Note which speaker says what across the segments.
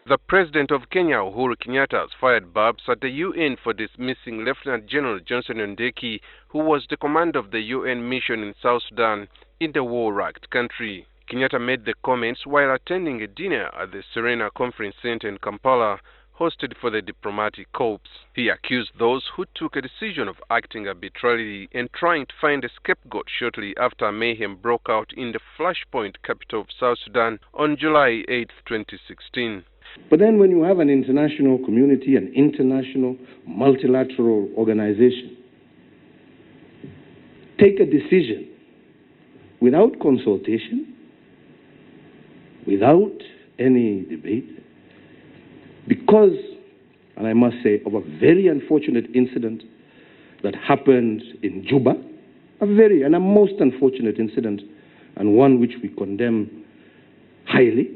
Speaker 1: The President of Kenya, Uhuru Kenyatta, has fired barbs at the UN for dismissing Lieutenant General Jonson Onieki, who was the commander of the UN mission in South Sudan in the war-racked country. Kenyatta made the comments while attending a dinner at the Serena Conference Center in Kampala, hosted for the diplomatic corps. He accused those who took a decision of acting arbitrarily and trying to find a scapegoat shortly after mayhem broke out in the flashpoint capital of South Sudan on July 8, 2016.
Speaker 2: But then when you have an international community, an international multilateral organization, take a decision without consultation, without any debate, because, and I must say, of a very unfortunate incident that happened in Juba, a most unfortunate incident, and one which we condemn highly.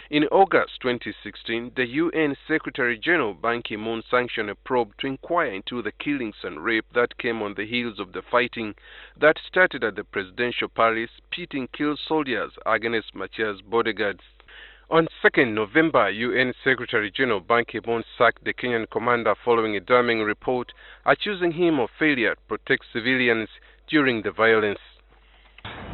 Speaker 1: In August 2016, the UN Secretary-General Ban Ki-moon sanctioned a probe to inquire into the killings and rape that came on the heels of the fighting that started at the presidential palace, pitting killed soldiers against Machia's bodyguards. On 2nd November, UN Secretary-General Ban Ki-moon sacked the Kenyan commander following a damning report accusing him of failure to protect civilians during the violence.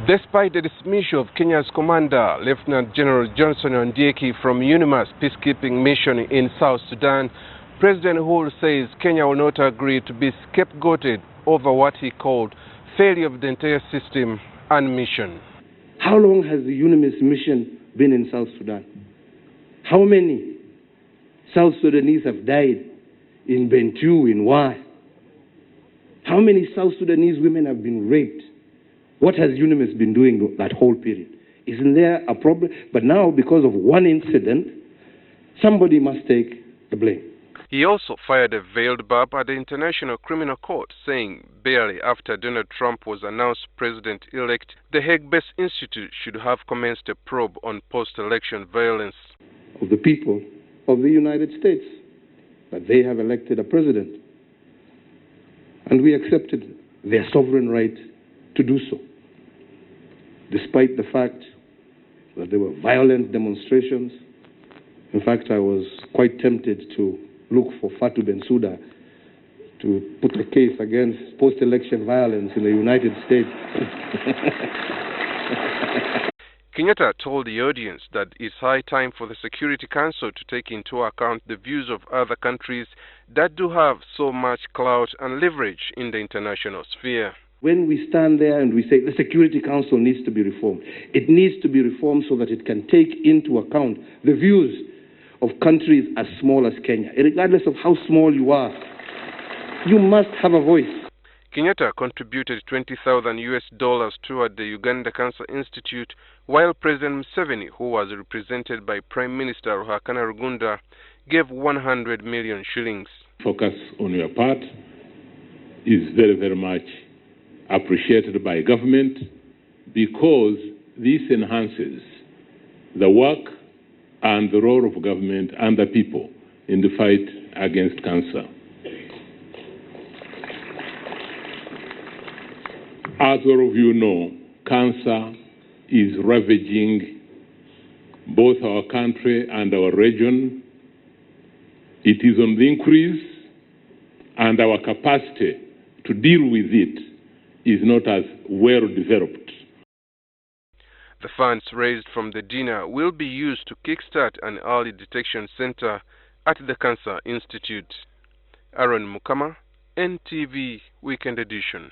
Speaker 1: Despite the dismissal of Kenya's commander, Lieutenant General Jonson Onieki from UNMISS peacekeeping mission in South Sudan, President Uhuru says Kenya will not agree to be scapegoated over what he called failure of the entire system and mission.
Speaker 2: How long has the UNMISS mission been in South Sudan? How many South Sudanese have died in Bentiu, in Wa? How many South Sudanese women have been raped? What has UNMISS been doing that whole period? Isn't there a problem? But now, because of one incident, somebody must take the blame.
Speaker 1: He also fired a veiled barb at the International Criminal Court, saying barely after Donald Trump was announced president-elect, the Hague-based institute should have commenced a probe on post-election violence.
Speaker 2: Of the people of the United States, that they have elected a president. And we accepted their sovereign right to do so, despite the fact that there were violent demonstrations. In fact, I was quite tempted to look for Fatou Bensouda to put a case against post-election violence in the United States.
Speaker 1: Kenyatta told the audience that it's high time for the Security Council to take into account the views of other countries that do have so much clout and leverage in the international sphere.
Speaker 2: When we stand there and we say the Security Council needs to be reformed, it needs to be reformed so that it can take into account the views of countries as small as Kenya. Regardless of how small you are, you must have a voice.
Speaker 1: Kenyatta contributed $20,000 toward the Uganda Cancer Institute, while President Museveni, who was represented by Prime Minister Ruhakana Rugunda, gave 100 million shillings.
Speaker 3: Focus on your part is very, very much appreciated by government, because this enhances the work and the role of government and the people in the fight against cancer. As all of you know, cancer is ravaging both our country and our region. It is on the increase, and our capacity to deal with it is not as well developed.
Speaker 1: The funds raised from the dinner will be used to kickstart an early detection center at the Cancer Institute. Aaron Mukama, NTV Weekend Edition.